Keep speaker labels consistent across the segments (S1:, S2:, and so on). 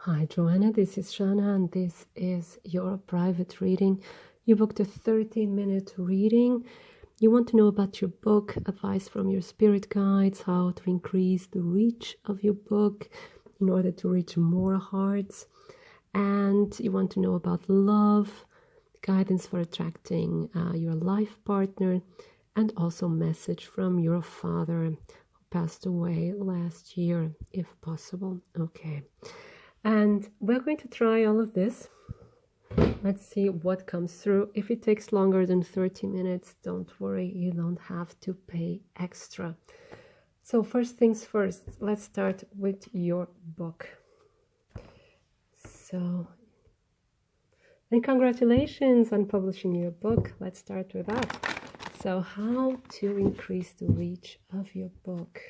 S1: Hi Johanna, this is Shannah and this is your private reading. You booked a 30-minute reading. You want to know about your book, advice from your spirit guides, how to increase the reach of your book in order to reach more hearts. And you want to know about love, guidance for attracting your life partner, and also message from your father who passed away last year, if possible. Okay. And we're going to try all of this. Let's see what comes through. If it takes longer than 30 minutes, don't worry, you don't have to pay extra. So first things first, let's start with your book. And congratulations on publishing your book. Let's start with that. So how to increase the reach of your book?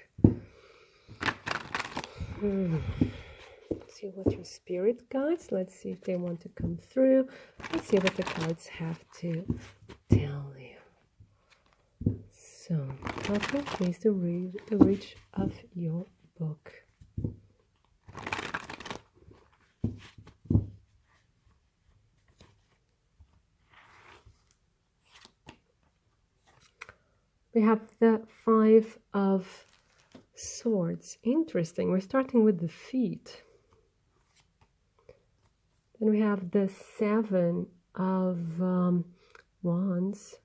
S1: See what your spirit guides. Let's see if they want to come through. Let's see what the cards have to tell you. So, how to increase the reach of your book. We have the 5 of Swords. Interesting. We're starting with the feet. Then we have the 7 of Wands.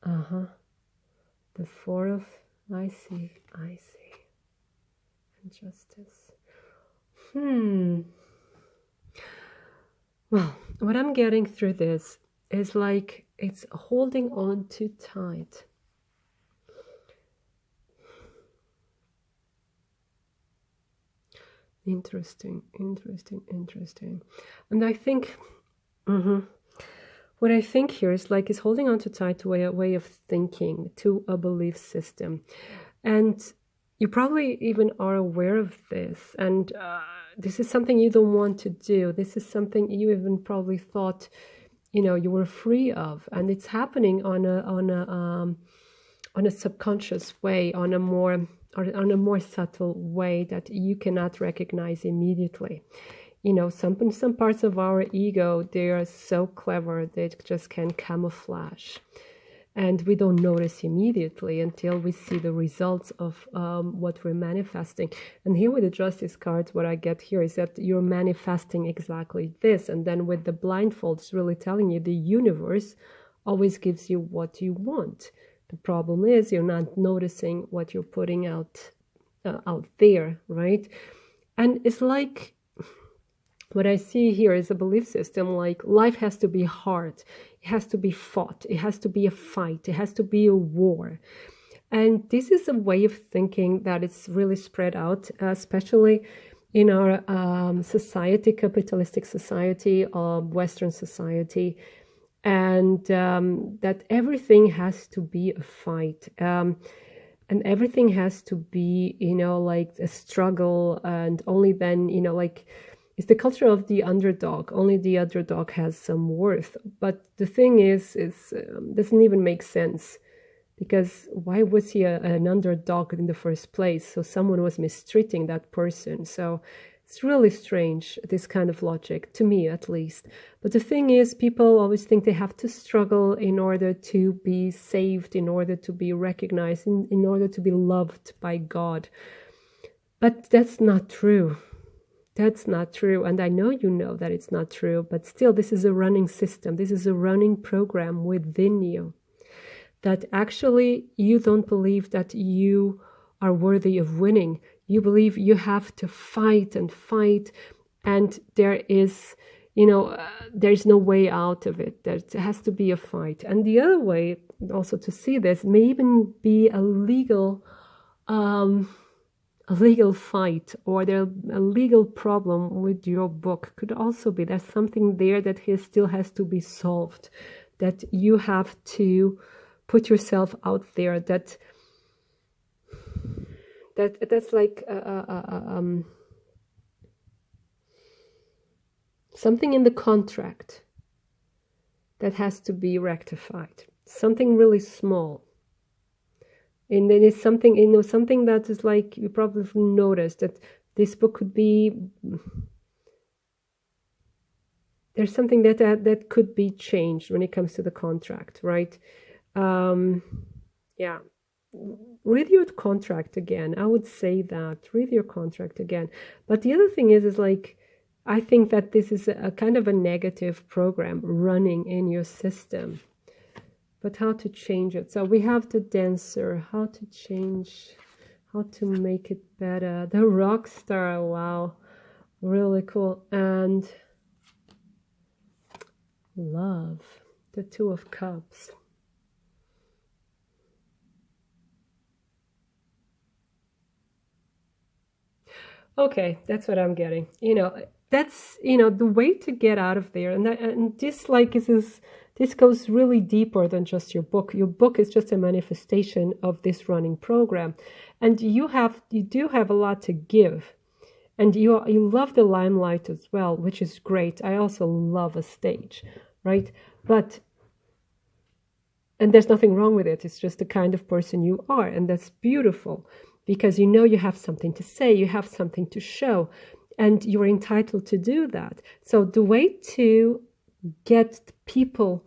S1: The 4 of, I see. And Justice. Well, what I'm getting through this is like it's holding on too tight. Interesting. And I think what I think here is like it's holding on too tight to a way of thinking, to a belief system. And you probably even are aware of this. And this is something you don't want to do. This is something you even probably thought, you were free of. And it's happening on a subconscious way, on a more subtle way that you cannot recognize immediately. Some parts of our ego, they are so clever, they just can camouflage. And we don't notice immediately until we see the results of what we're manifesting. And here with the Justice cards, what I get here is that you're manifesting exactly this. And then with the blindfold, it's really telling you the universe always gives you what you want. The problem is you're not noticing what you're putting out there, right? And it's like, what I see here is a belief system like life has to be hard. It has to be fought. It has to be a fight. It has to be a war. And this is a way of thinking that it's really spread out, especially in our society, capitalistic society, Western society. And that everything has to be a fight. And everything has to be, like a struggle. And only then, it's the culture of the underdog. Only the underdog has some worth. But the thing is doesn't even make sense. Because why was he an underdog in the first place? So someone was mistreating that person. So it's really strange, this kind of logic, to me at least. But the thing is, people always think they have to struggle in order to be saved, in order to be recognized, in order to be loved by God. But that's not true. That's not true. And I know you know that it's not true. But still, this is a running system. This is a running program within you. That actually you don't believe that you are worthy of winning. You believe you have to fight, and there is, there's no way out of it. There has to be a fight. And the other way also to see this may even be a legal fight, or a legal problem with your book. Could also be there's something there that still has to be solved, that you have to put yourself out there, that's like something in the contract that has to be rectified, something really small. And then it's something, something that is like, you probably noticed that this book could be, there's something that could be changed when it comes to the contract, right? Yeah. Read your contract again. I would say that. Read your contract again. But the other thing is like, I think that this is a kind of a negative program running in your system. But how to change it? So we have the dancer. How to change, how to make it better. The rock star. Wow. Really cool. And love. The Two of Cups. Okay, that's what I'm getting. That's, the way to get out of there. And this, like, this goes really deeper than just your book. Your book is just a manifestation of this running program. And you do have a lot to give. And you love the limelight as well, which is great. I also love a stage, right? And there's nothing wrong with it. It's just the kind of person you are. And that's beautiful. Because you have something to say, you have something to show, and you're entitled to do that. So the way to get people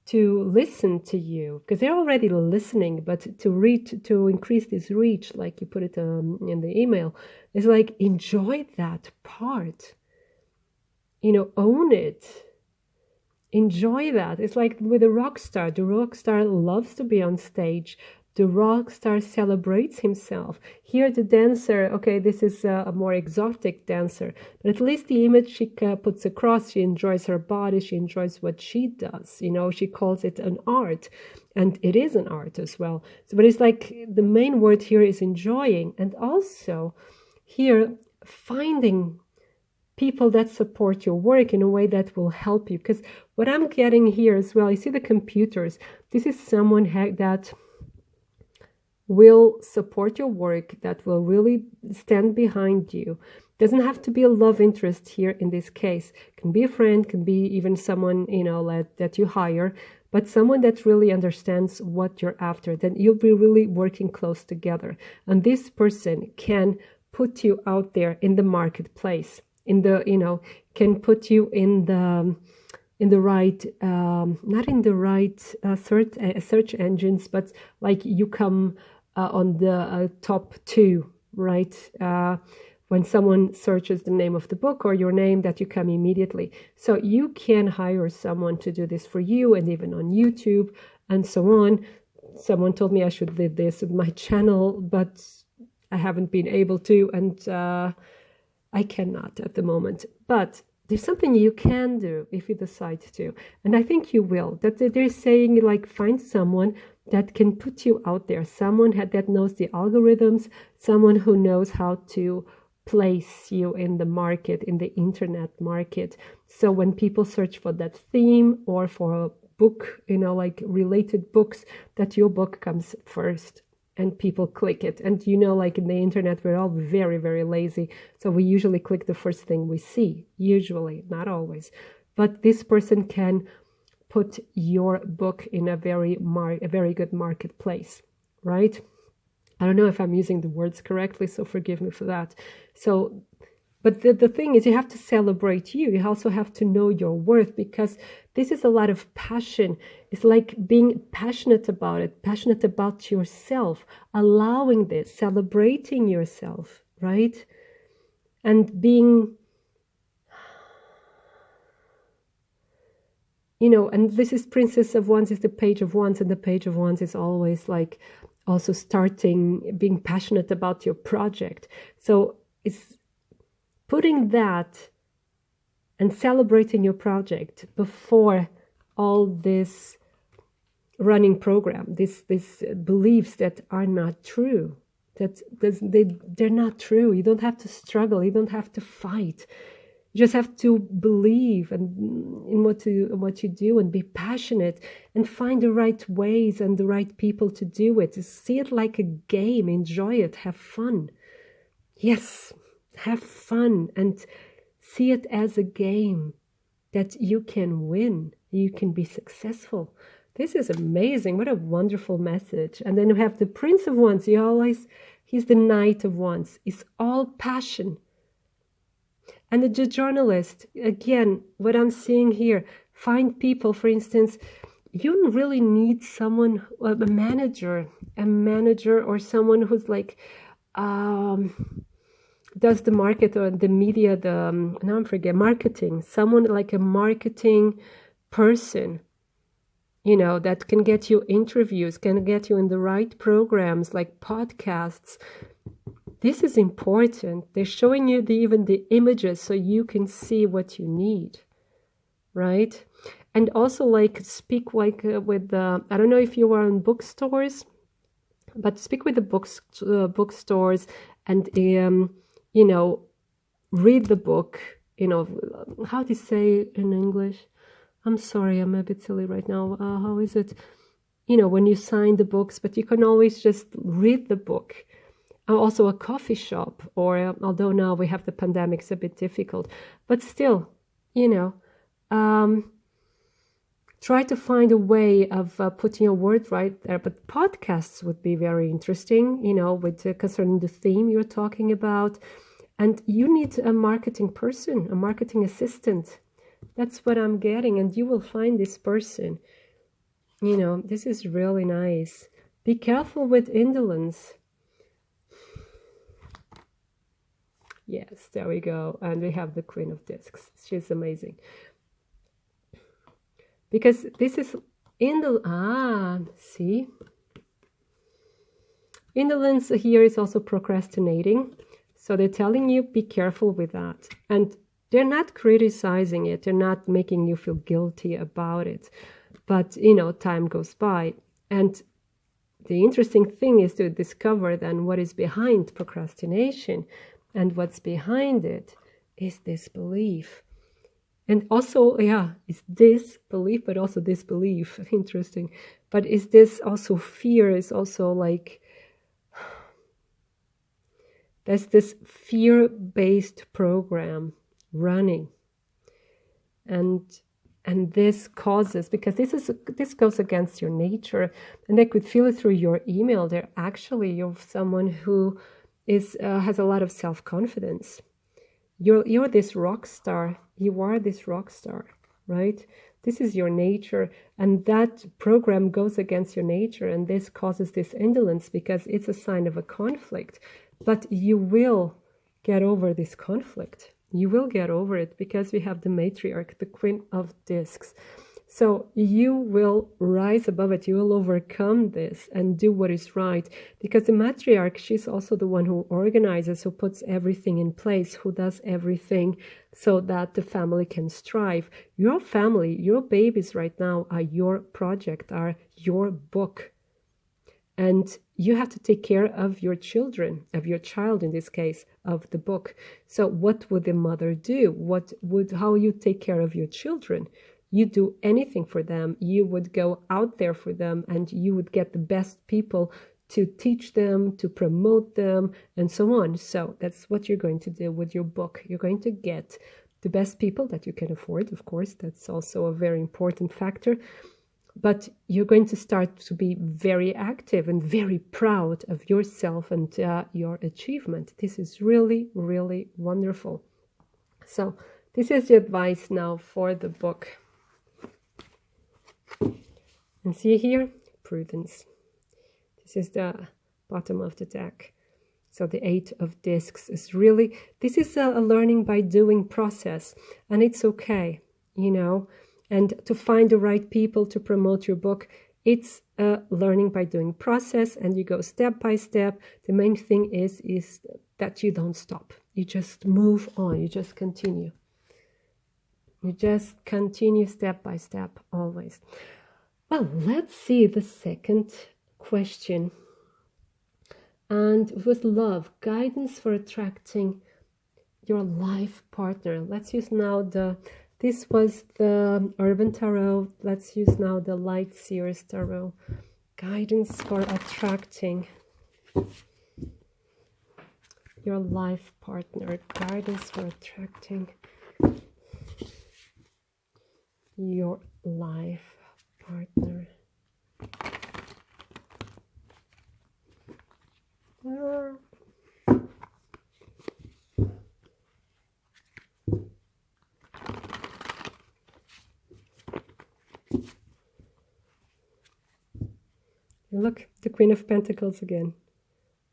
S1: to listen to you, because they're already listening, but to increase this reach, like you put it in the email, is like, enjoy that part. Own it. Enjoy that. It's like with a rock star. The rock star loves to be on stage. The rock star celebrates himself. Here the dancer, okay, this is a more exotic dancer, but at least the image she puts across, she enjoys her body, she enjoys what she does. She calls it an art, and it is an art as well. So, but it's like the main word here is enjoying, and also here finding people that support your work in a way that will help you. Because what I'm getting here as well, you see the computers, this is someone that will support your work, that will really stand behind you. Doesn't have to be a love interest here in this case. Can be a friend, can be even someone, that you hire, but someone that really understands what you're after. Then you'll be really working close together. And this person can put you out there in the marketplace, can put you in the right, not in the right search engines, but like you come on the top 2, right? When someone searches the name of the book or your name, that you come immediately. So you can hire someone to do this for you, and even on YouTube and so on. Someone told me I should do this with my channel, but I haven't been able to, and I cannot at the moment. But there's something you can do if you decide to, and I think you will. That they're saying, like, find someone that can put you out there, someone that knows the algorithms, someone who knows how to place you in the market, in the internet market. So when people search for that theme or for a book, like related books, that your book comes first and people click it. And like in the internet, we're all very, very lazy. So we usually click the first thing we see, usually, not always. But this person can put your book in a very good marketplace, right? I don't know if I'm using the words correctly, so forgive me for that. So, but the thing is, you have to celebrate you. You also have to know your worth, because this is a lot of passion. It's like being passionate about it, passionate about yourself, allowing this, celebrating yourself, right? And being, and this is Princess of Wands, is the Page of Wands, and the Page of Wands is always like also being passionate about your project. So it's putting that and celebrating your project before all this running program, this beliefs that are not true, they're not true. You don't have to struggle, you don't have to fight. You just have to believe in what you do, and be passionate, and find the right ways and the right people to do it. Just see it like a game, enjoy it, have fun. Yes, have fun, and see it as a game that you can win, you can be successful. This is amazing. What a wonderful message. And then you have the Prince of Wands. He's the Knight of Wands. It's all passion. And the journalist, again, what I'm seeing here, find people, for instance, you really need someone, a manager or someone who's like, does the market or the media, marketing, someone like a marketing person, that can get you interviews, can get you in the right programs like podcasts. This is important. They're showing you even the images so you can see what you need, right? And also speak with I don't know if you are in bookstores, but speak with the bookstores and read the book. How do you say in English? I'm sorry, I'm a bit silly right now. How is it? When you sign the books, but you can always just read the book. Also a coffee shop, or although now we have the pandemic, it's a bit difficult, but still, try to find a way of putting a word right there. But podcasts would be very interesting, with concerning the theme you're talking about. And you need a marketing person, a marketing assistant. That's what I'm getting. And you will find this person. This is really nice. Be careful with indolence. Yes, there we go. And we have the Queen of Discs. She's amazing. Because this is see? Indolence here is also procrastinating. So they're telling you, be careful with that. And they're not criticizing it. They're not making you feel guilty about it. But, time goes by. And the interesting thing is to discover then what is behind procrastination. And what's behind it is disbelief. And also, it's disbelief, but also disbelief. Interesting. But is this also fear? Is also there's this fear-based program running. And this causes, because this goes against your nature, and I could feel it through your email. You're someone who has a lot of self-confidence. You're this rock star. You are this rock star, right? This is your nature, and that program goes against your nature, and this causes this indolence because it's a sign of a conflict. But you will get over this conflict. You will get over it because we have the matriarch, the Queen of Discs. So you will rise above it. You will overcome this and do what is right. Because the matriarch, she's also the one who organizes, who puts everything in place, who does everything so that the family can strive. Your family, your babies right now are your project, are your book. And you have to take care of your children, of your child in this case, of the book. So what would the mother do? How you take care of your children? You do anything for them. You would go out there for them, and you would get the best people to teach them, to promote them, and so on. So that's what you're going to do with your book. You're going to get the best people that you can afford, of course. That's also a very important factor. But you're going to start to be very active and very proud of yourself and your achievement. This is really, really wonderful. So this is the advice now for the book. And see here, prudence. This is the bottom of the deck. So the 8 of Discs is really, this is a learning by doing process. And it's okay, And to find the right people to promote your book, it's a learning by doing process, and you go step by step. The main thing is that you don't stop. You just move on. You just continue. You just continue step by step, always. Well, let's see the second question. And with love, guidance for attracting your life partner. Let's use now this was the Urban Tarot. Let's use now the Light Seers Tarot. Guidance for attracting your life partner. Guidance for attracting your life partner. Ah. Look, the Queen of Pentacles again.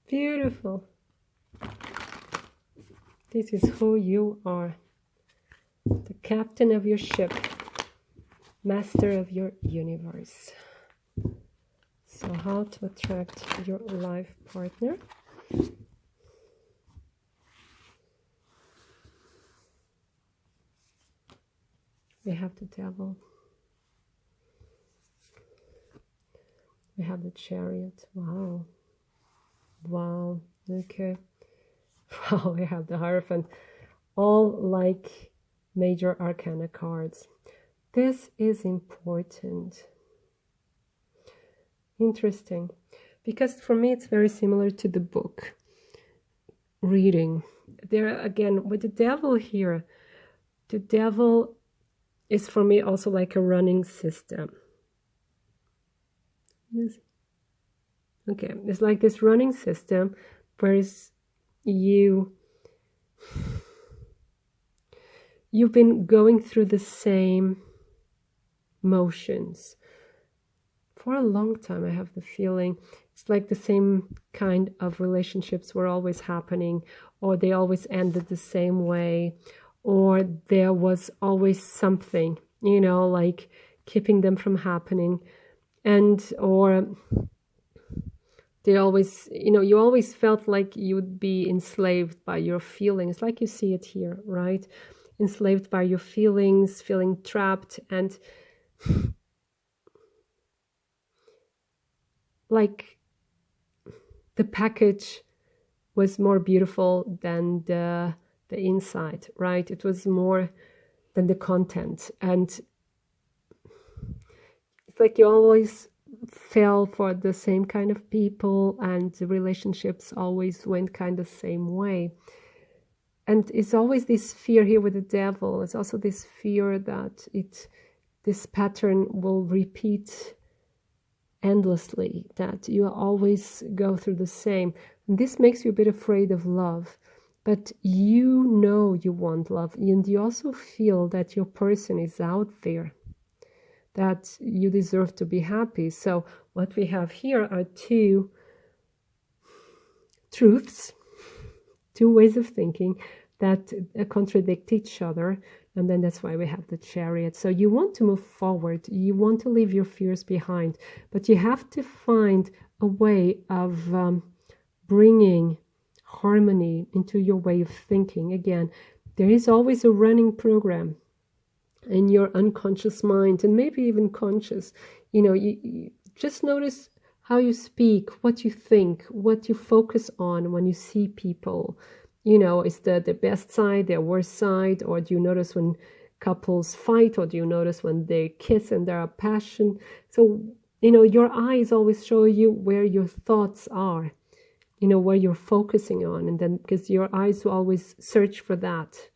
S1: Beautiful. This is who you are. The captain of your ship. Master of your universe. So how to attract your life partner. We have the Devil. We have the Chariot. Wow. Wow. Okay. Wow, we have the Hierophant. All like major arcana cards. This is important. Interesting. Because for me it's very similar to the book reading. There again, with the Devil here, the Devil is for me also like a running system. Yes. Okay, it's like this running system, whereas you've been going through the same motions for a long time. I have the feeling it's like the same kind of relationships were always happening, or they always ended the same way, or there was always something, you know, like keeping them from happening, and or they always, you know, you always felt like you'd be enslaved by your feelings, like you see it here, right? Enslaved by your feelings, feeling trapped, and like the package was more beautiful than the inside, right? It was more than the content, and it's like you always fell for the same kind of people, and the relationships always went kind of the same way. And it's always this fear here with the Devil. It's also this fear that this pattern will repeat endlessly, that you always go through the same. And this makes you a bit afraid of love, but you know you want love, and you also feel that your person is out there, that you deserve to be happy. So what we have here are two truths, two ways of thinking that contradict each other. And then that's why we have the Chariot. So you want to move forward, you want to leave your fears behind, but you have to find a way of bringing harmony into your way of thinking. Again, there is always a running program in your unconscious mind, and maybe even conscious. You know, you just notice how you speak, what you think, what you focus on when you see people. You know, is the best side, their worst side? Or do you notice when couples fight? Or do you notice when they kiss and there are passion? So, you know, your eyes always show you where your thoughts are, you know, where you're focusing on. And then, because your eyes will always search for that.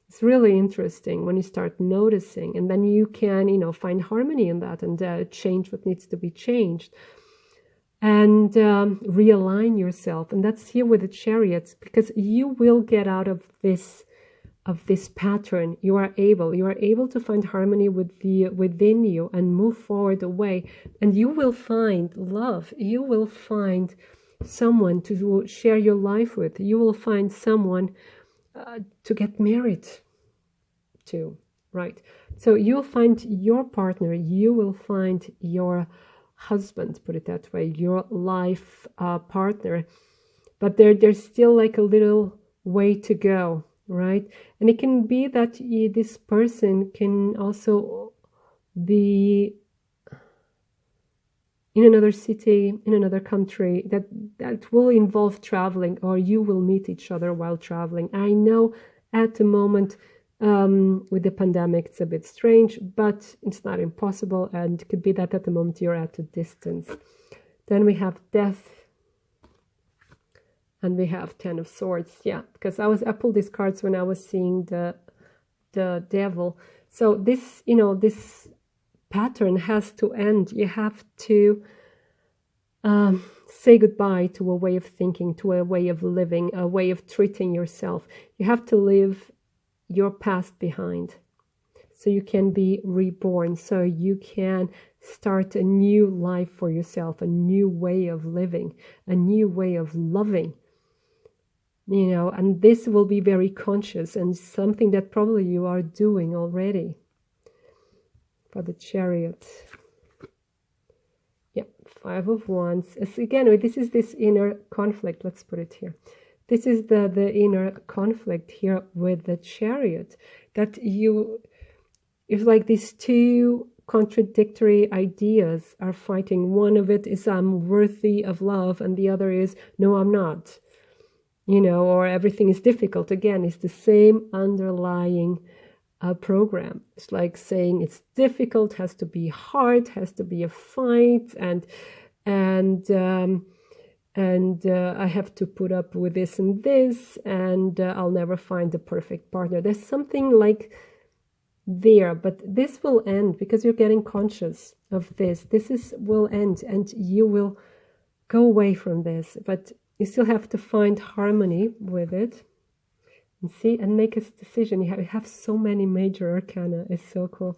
S1: It's really interesting when you start noticing. And then you can, you know, find harmony in that and change what needs to be changed. And realign yourself. And that's here with the Chariots, because you will get out of this pattern. You are able to find harmony within you and move forward away, and you will find love. You will find someone to share your life with. You will find someone to get married to, right? So you'll find your partner, you will find your husband, put it that way, your life partner, but there's still like a little way to go, right? And it can be that this person can also be in another city, in another country, that will involve traveling, or you will meet each other while traveling. I know at the moment with the pandemic it's a bit strange, but it's not impossible, and it could be that at the moment you're at a distance. Then we have Death, and we have Ten of Swords. Yeah, because I pulled these cards when I was seeing the Devil. So this, you know, this pattern has to end. You have to say goodbye to a way of thinking, to a way of living, a way of treating yourself. You have to leave your past behind so you can be reborn, so you can start a new life for yourself, a new way of living, a new way of loving. And this will be very conscious and something that probably you are doing already. For the Chariot. Yeah, 5 of Wands. Again, this is this inner conflict. Let's put it here. This is the inner conflict here with the Chariot. That it's like these two contradictory ideas are fighting. One of it is I'm worthy of love, and the other is no, I'm not. Or everything is difficult. Again, it's the same underlying program. It's like saying it's difficult, has to be hard, has to be a fight, and I have to put up with this and this, and I'll never find the perfect partner. There's something like there, but this will end because you're getting conscious of this. Will end, and you will go away from this, but you still have to find harmony with it. And see, and make a decision. You have so many major arcana. It's so cool.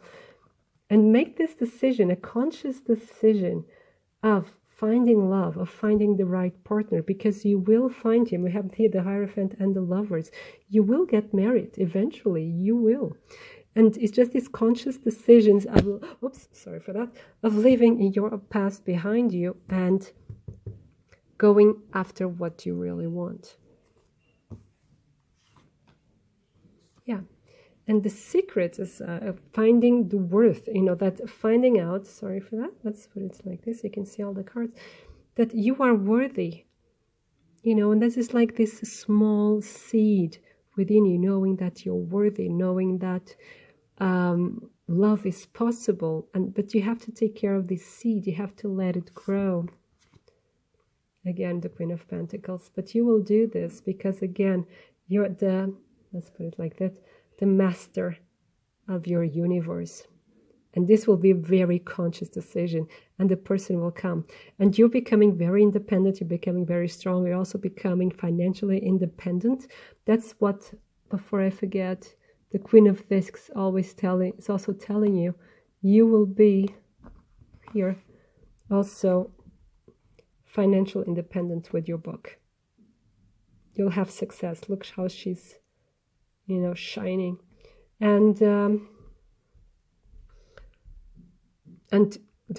S1: And make this decision, a conscious decision of finding love, of finding the right partner, because you will find him. We have here the Hierophant and the Lovers. You will get married eventually. You will. And it's just these conscious decisions of, of leaving your past behind you and going after what you really want. Yeah, and the secret is finding the worth, that finding out, sorry for that, let's put it like this, you can see all the cards, that you are worthy, and this is like this small seed within you, knowing that you're worthy, knowing that love is possible, but you have to take care of this seed, you have to let it grow. Again, the Queen of Pentacles, but you will do this because, again, you're let's put it like that, the master of your universe. And this will be a very conscious decision, and the person will come. And you're becoming very independent, you're becoming very strong, you're also becoming financially independent. That's what, before I forget, the Queen of Discs is also telling you, you will be here also financial independent with your book. You'll have success. Look how she's shining. And the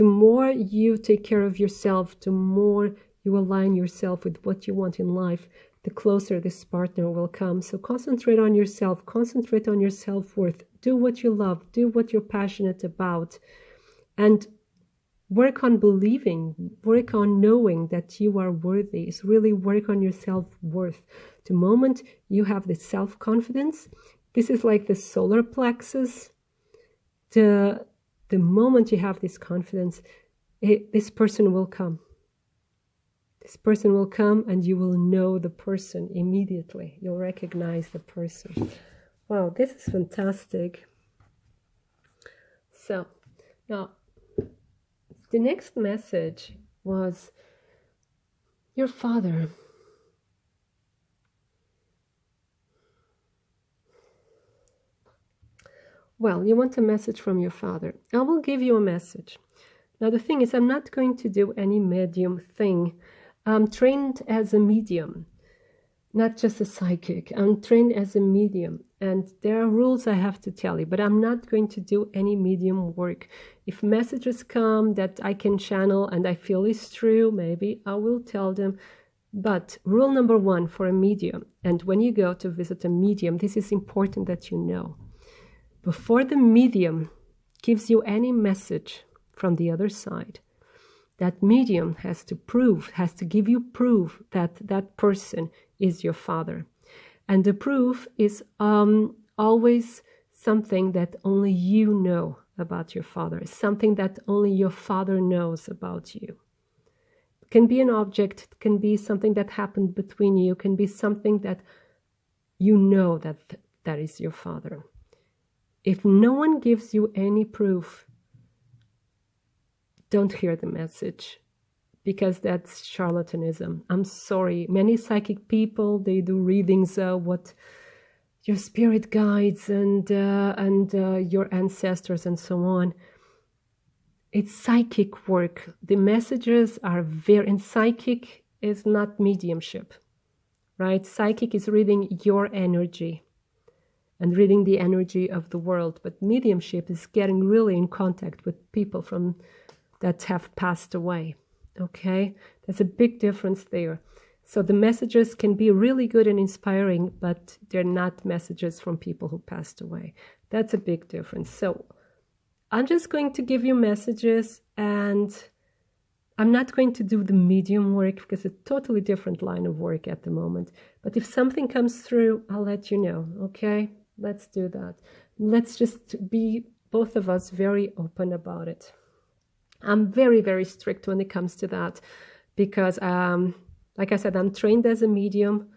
S1: more you take care of yourself, the more you align yourself with what you want in life, the closer this partner will come. So concentrate on yourself, concentrate on your self-worth, do what you love, do what you're passionate about, and work on believing, work on knowing that you are worthy. It's really work on your self-worth. The moment you have this self-confidence, this is like the solar plexus. The moment you have this confidence, this person will come. This person will come and you will know the person immediately. You'll recognize the person. Wow, this is fantastic. So, now, the next message was your father. Well, you want a message from your father. I will give you a message. Now, the thing is, I'm not going to do any medium thing. I'm trained as a medium, not just a psychic. I'm trained as a medium, and there are rules I have to tell you, but I'm not going to do any medium work. If messages come that I can channel and I feel is true, maybe I will tell them. But rule number 1 for a medium, and when you go to visit a medium, this is important that you know. Before the medium gives you any message from the other side, that medium has to give you proof that that person is your father. And the proof is always something that only you know about your father, something that only your father knows about you. It can be an object, it can be something that happened between you, it can be something that you know that is your father. If no one gives you any proof, don't hear the message. because that's charlatanism. I'm sorry. Many psychic people, they do readings, what your spirit guides and your ancestors and so on. It's psychic work. The messages are very, and psychic is not mediumship, right? Psychic is reading your energy and reading the energy of the world. But mediumship is getting really in contact with people from that have passed away. Okay, there's a big difference there. So the messages can be really good and inspiring, but they're not messages from people who passed away. That's a big difference. So I'm just going to give you messages, and I'm not going to do the medium work because it's a totally different line of work at the moment. But if something comes through, I'll let you know. Okay, let's do that. Let's just be, both of us, very open about it. I'm very, very strict when it comes to that because, like I said, I'm trained as a medium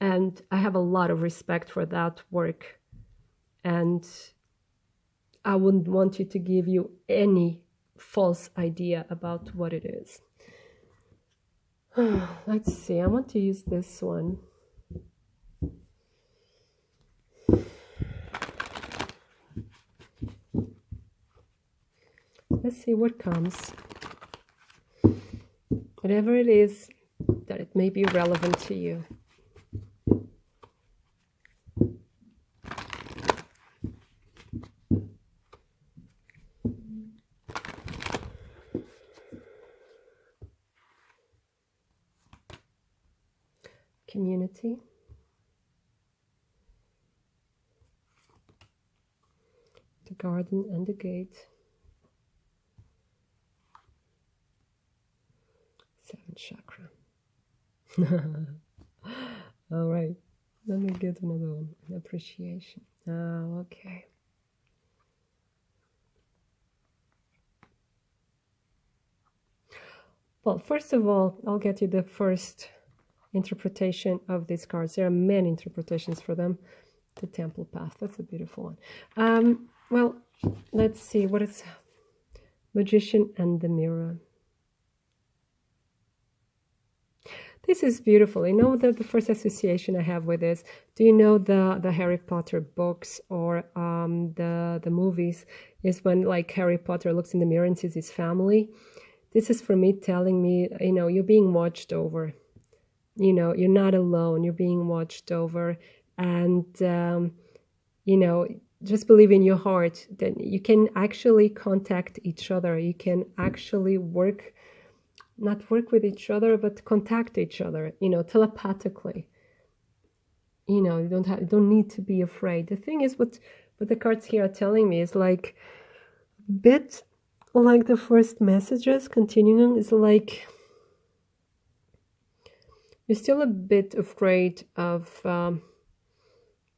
S1: and I have a lot of respect for that work. And I wouldn't want you to give you any false idea about what it is. Let's see, I want to use this one. Let's see what comes. Whatever it is, that it may be relevant to you. Community. The garden and the gate. 7th chakra. All right, let me get another one. Appreciation. Okay. Well, first of all, I'll get you the first interpretation of these cards. There are many interpretations for them. The Temple Path, that's a beautiful one. Well, let's see, what is Magician and the Mirror. This is beautiful. You know that the first association I have with this, do you know the Harry Potter books or the movies, is when like Harry Potter looks in the mirror and sees his family. This is for me telling me, you know, you're being watched over. You know, you're not alone, you're being watched over. And, you know, just believe in your heart that you can actually contact each other. You can actually not work with each other, but contact each other, you know, telepathically. You know, you don't need to be afraid. The thing is, what the cards here are telling me is like a bit like the first messages, continuing, is like you're still a bit afraid of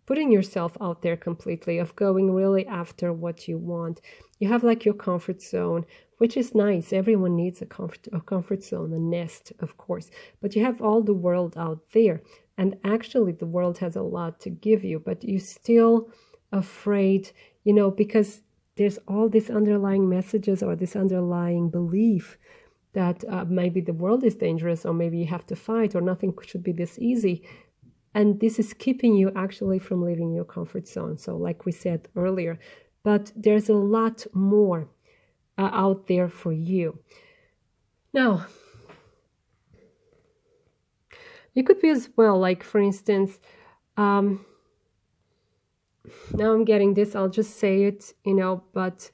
S1: putting yourself out there completely, of going really after what you want. You have like your comfort zone, which is nice. Everyone needs a comfort zone, a nest, of course. But you have all the world out there. And actually, the world has a lot to give you. But you're still afraid, you know, because there's all these underlying messages or this underlying belief that maybe the world is dangerous, or maybe you have to fight, or nothing should be this easy. And this is keeping you actually from leaving your comfort zone. So like we said earlier, but there's a lot more out there for you. Now, you could be as well, like for instance, now I'm getting this, I'll just say it, you know, but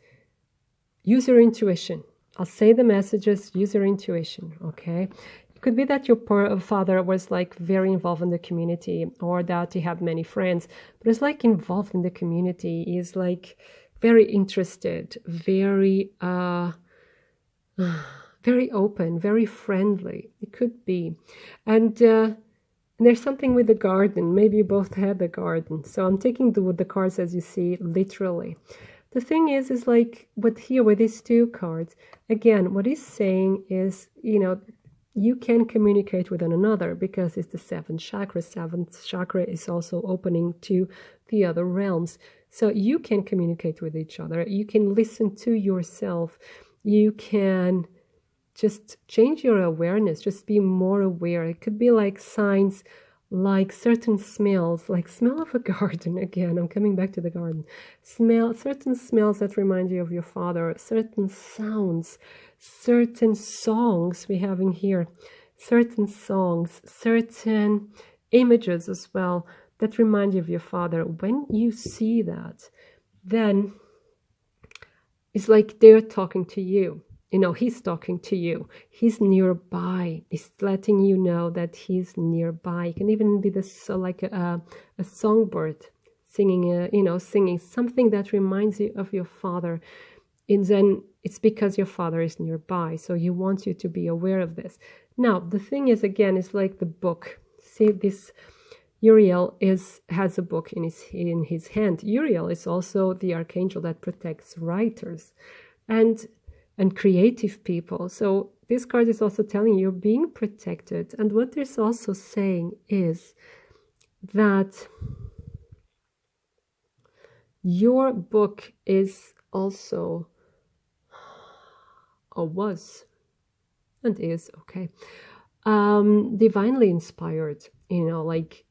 S1: use your intuition. I'll say the messages, use your intuition, okay? It could be that your father was like very involved in the community, or that he had many friends, but it's like involved in the community. He's like very interested, very very open, very friendly. It could be. And there's something with the garden. Maybe you both had the garden. So I'm taking the cards as you see, literally. The thing is like with these two cards, again, what he's saying is, you know, you can communicate with one another because it's the 7th chakra. 7th chakra is also opening to the other realms. So you can communicate with each other. You can listen to yourself. You can just change your awareness, just be more aware. It could be like signs, like certain smells, like smell of a garden. Again, I'm coming back to the garden. Certain smells that remind you of your father, certain sounds, certain songs we have in here, certain songs, certain images as well that remind you of your father. When you see that, then it's like they're talking to you. You know, he's talking to you. He's nearby. He's letting you know that he's nearby. It can even be this like a songbird singing, singing something that reminds you of your father. And then it's because your father is nearby. So he wants you to be aware of this. Now, the thing is, again, it's like the book. See, this Uriel has a book in his hand. Uriel is also the archangel that protects writers and creative people. So this card is also telling you you're being protected. And what there's also saying is that your book is also, or was, and is, okay, divinely inspired, like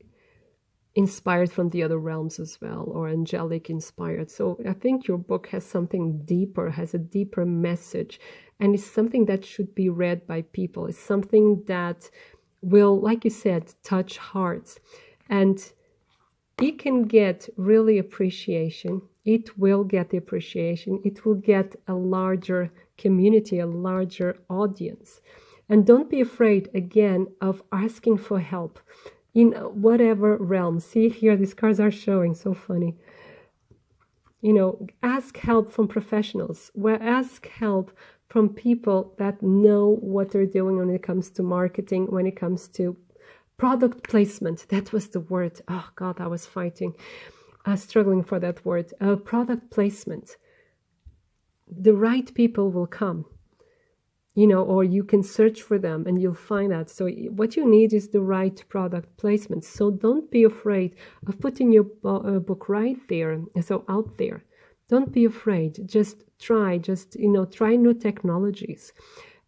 S1: inspired from the other realms as well, or angelic inspired. So I think your book has something deeper, has a deeper message, and it's something that should be read by people. It's something that will, like you said, touch hearts, and it can get really appreciation. It will get the appreciation. It will get a larger community, a larger audience. And don't be afraid, again, of asking for help in whatever realm. See here, these cards are showing, so funny. Ask help from professionals. Ask help from people that know what they're doing when it comes to marketing, when it comes to product placement. That was the word. Oh God, I was struggling for that word. Product placement. The right people will come. Or you can search for them and you'll find that. So what you need is the right product placement. So don't be afraid of putting your book right there, so out there. Don't be afraid. Just try new technologies.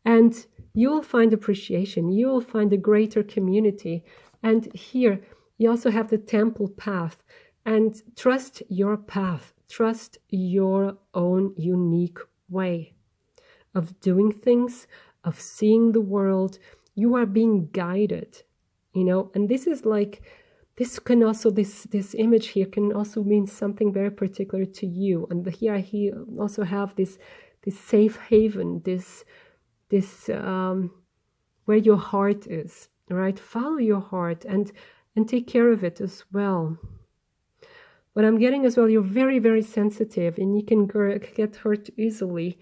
S1: And you will find appreciation. You will find a greater community. And here, you also have the temple path. And trust your path. Trust your own unique way of doing things, of seeing the world. You are being guided, and this is like, this can also, this image here can also mean something very particular to you. And here he also have this safe haven, this where your heart is, right? Follow your heart and take care of it as well. What I'm getting as well, you're very, very sensitive and you can get hurt easily.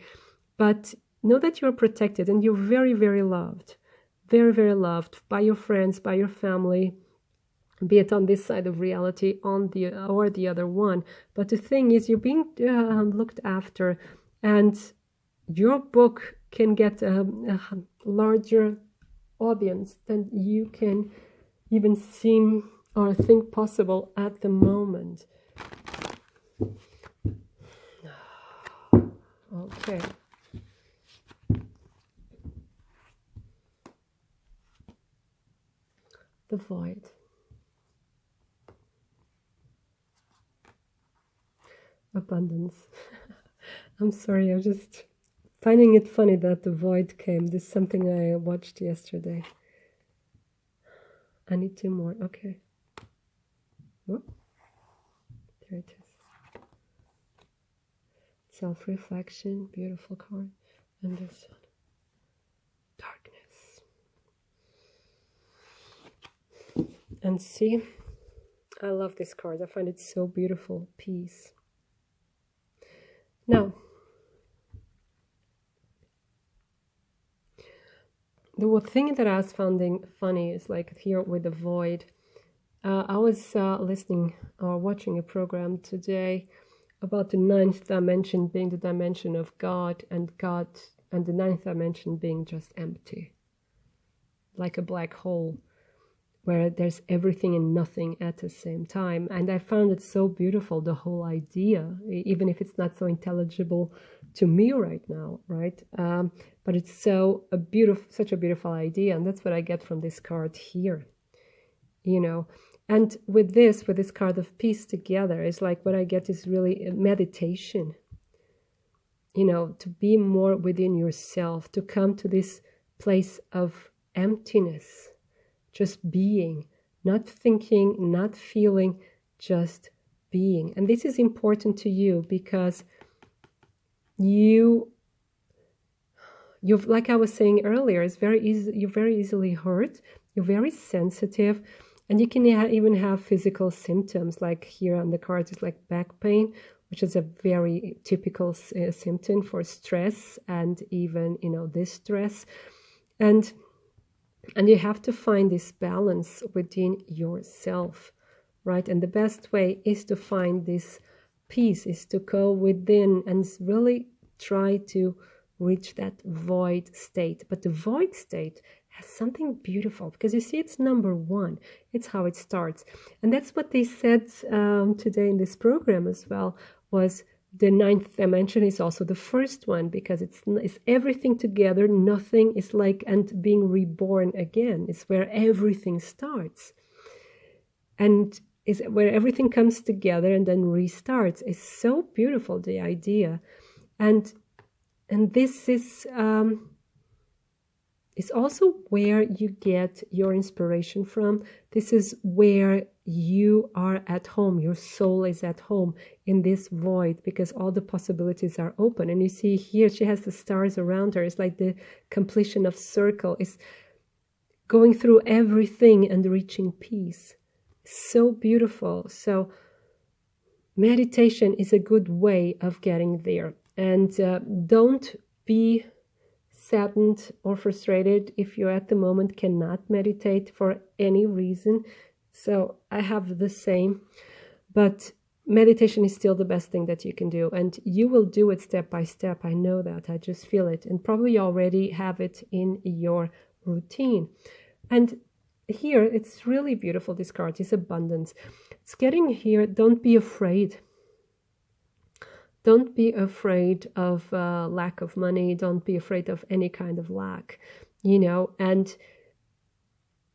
S1: But know that you're protected and you're very, very loved. Very, very loved by your friends, by your family, be it on this side of reality or the other one. But the thing is, you're being looked after, and your book can get a larger audience than you can even seem or think possible at the moment. Okay. The void. Abundance. I'm sorry, I'm just finding it funny that the void came. This is something I watched yesterday. I need 2 more. Okay. Oh, there it is. Self-reflection. Beautiful card. And this one. Darkness. And see, I love this card. I find it so beautiful. Peace. Now, the thing that I was finding funny is like here with the void. I was listening or watching a program today about the 9th dimension being the dimension of God, and the 9th dimension being just empty, like a black hole. where there's everything and nothing at the same time. And I found it so beautiful, the whole idea, even if it's not so intelligible to me right now, right? But it's such a beautiful idea, and that's what I get from this card here, you know. And with this card of peace together, it's like what I get is really meditation, you know, to be more within yourself, to come to this place of emptiness, just being, not thinking, not feeling, just being. And this is important to you because you've, like I was saying earlier, it's very easy, you're very easily hurt, you're very sensitive, and you can even have physical symptoms, like here on the cards, it's like back pain, which is a very typical symptom for stress and even, you know, distress. And you have to find this balance within yourself, right? And the best way is to find this peace, is to go within and really try to reach that void state. But the void state has something beautiful, because you see, it's number one. It's how it starts. And that's what they said today in this program as well, was the ninth dimension is also the first one, because it's everything together, nothing is like, and being reborn again is where everything starts. And is where everything comes together and then restarts. It's so beautiful, the idea. And this is it's also where you get your inspiration from. This is where you are at home. Your soul is at home in this void, because all the possibilities are open. And you see here, she has the stars around her. It's like the completion of circle. It's going through everything and reaching peace. So beautiful. So meditation is a good way of getting there. And don't be saddened or frustrated if you at the moment cannot meditate for any reason. So I have the same, but meditation is still the best thing that you can do, and you will do it step by step. I know that, I just feel it, and probably already have it in your routine. And here it's really beautiful, this card is abundance. It's getting here, don't be afraid. Don't be afraid of lack of money. Don't be afraid of any kind of lack, you know, and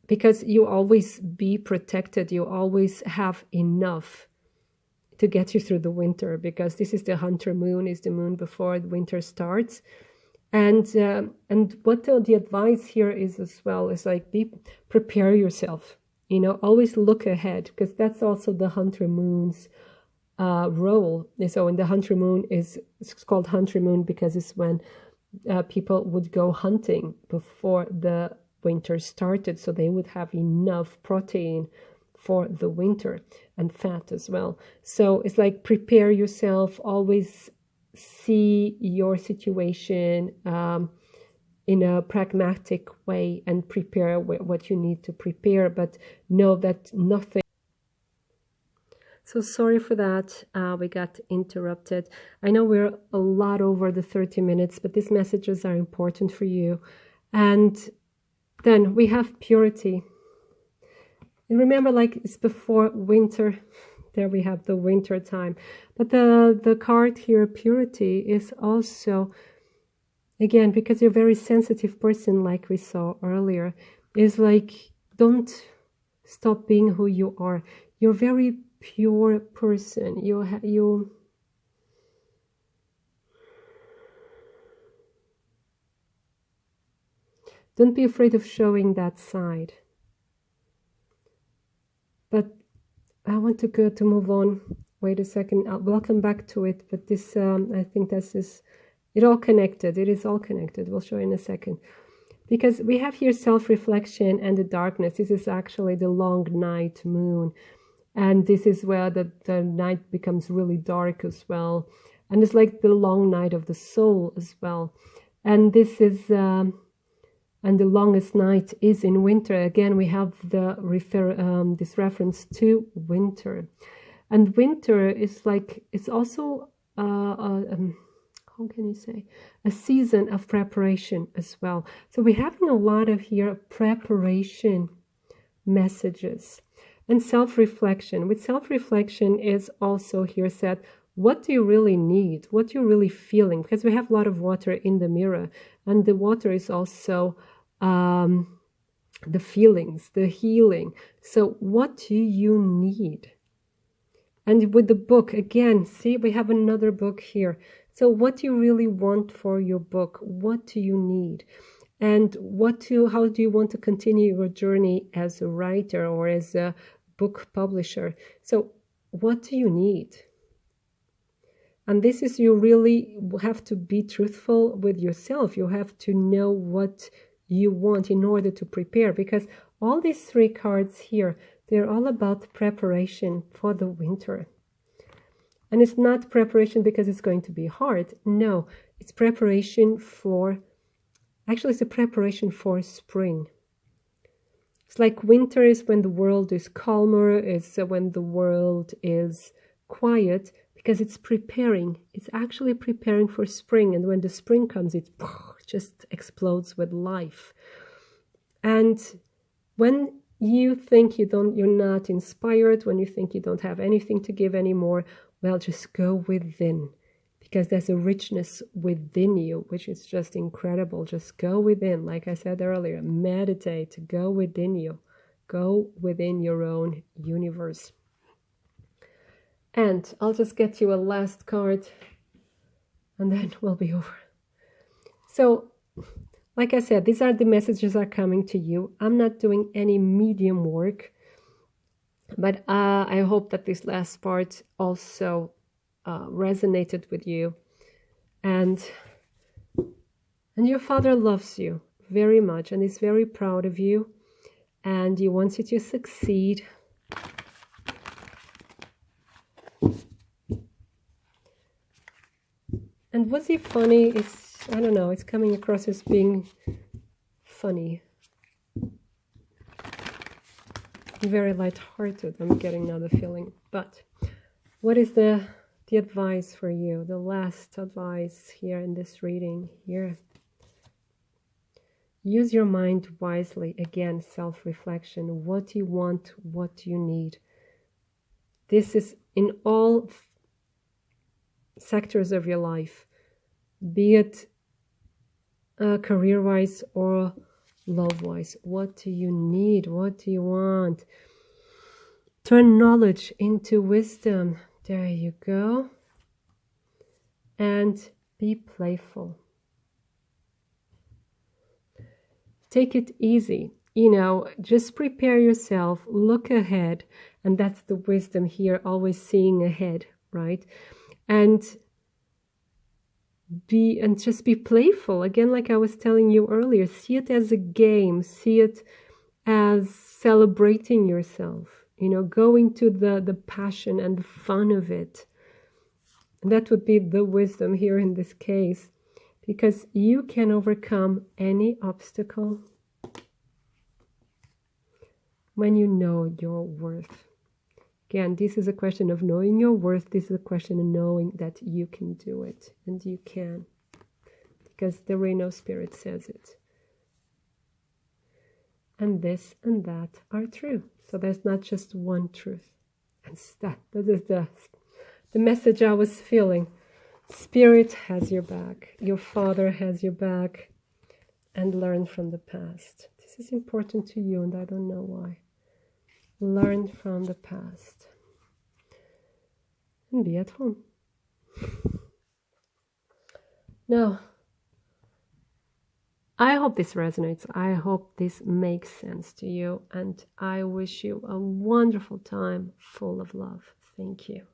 S1: because you always be protected, you always have enough to get you through the winter, because this is the hunter moon, is the moon before the winter starts. And what the advice here is as well is like, prepare yourself, you know, always look ahead, because that's also the hunter moon's role. So in the hunter moon, it's called hunter moon because it's when people would go hunting before the winter started, so they would have enough protein for the winter and fat as well. So it's like, prepare yourself, always see your situation in a pragmatic way and prepare what you need to prepare, but know that nothing. So sorry for that, we got interrupted. I know we're a lot over the 30 minutes, but these messages are important for you. And then we have purity. And remember, like, it's before winter. There we have the winter time. But the card here, purity, is also, again, because you're a very sensitive person, like we saw earlier, is like, don't stop being who you are. You're very pure person. You don't be afraid of showing that side. But I want to move on. Wait a second, we'll come back to it. But this, I think this is it all connected. It is all connected. We'll show you in a second. Because we have here self-reflection and the darkness. This is actually the long night moon. And this is where the night becomes really dark as well. And it's like the long night of the soul as well. And this is, and the longest night is in winter. Again, we have the this reference to winter. And winter is like, it's also, how can you say, a season of preparation as well. So we're having a lot of here preparation messages. And self-reflection. With self-reflection is also here said, what do you really need? What you're really feeling? Because we have a lot of water in the mirror, and the water is also the feelings, the healing. So what do you need? And with the book, again, see, we have another book here. So what do you really want for your book? What do you need? And how do you want to continue your journey as a writer or as a book publisher? So what do you need? And this is, you really have to be truthful with yourself. You have to know what you want in order to prepare, because all these three cards here, they're all about preparation for the winter. And it's not preparation because it's going to be hard. No, it's preparation for, actually it's a preparation for spring. It's like winter is when the world is calmer, it's when the world is quiet, because it's preparing. It's actually preparing for spring. And when the spring comes, it just explodes with life. And when you think you're not inspired, when you think you don't have anything to give anymore, well, just go within, because there's a richness within you, which is just incredible. Just go within. Like I said earlier, meditate, go within you, go within your own universe. And I'll just get you a last card, and then we'll be over. So, like I said, these are the messages that are coming to you. I'm not doing any medium work, but I hope that this last part also resonated with you. And your father loves you very much and is very proud of you, and he wants you to succeed. And was he funny? I don't know, it's coming across as being funny. Very light-hearted, I'm getting now the feeling. But what is the advice for you? The last advice here in this reading here. Use your mind wisely. Again, self-reflection. What do you want? What do you need? This is in all sectors of your life, be it career-wise or love-wise. What do you need? What do you want? Turn knowledge into wisdom. There you go. And be playful. Take it easy. Just prepare yourself, look ahead, and that's the wisdom here, always seeing ahead, right? And just be playful. Again, like I was telling you earlier, see it as a game, see it as celebrating yourself, going to the passion and the fun of it. And that would be the wisdom here in this case, because you can overcome any obstacle when you know your worth. Again, this is a question of knowing your worth. This is a question of knowing that you can do it, and you can, because the Reno Spirit says it. And this and that are true. So there's not just one truth. And that is the message I was feeling. Spirit has your back. Your Father has your back. And learn from the past. This is important to you, and I don't know why. Learn from the past. And be at home. Now, I hope this resonates. I hope this makes sense to you. And I wish you a wonderful time full of love. Thank you.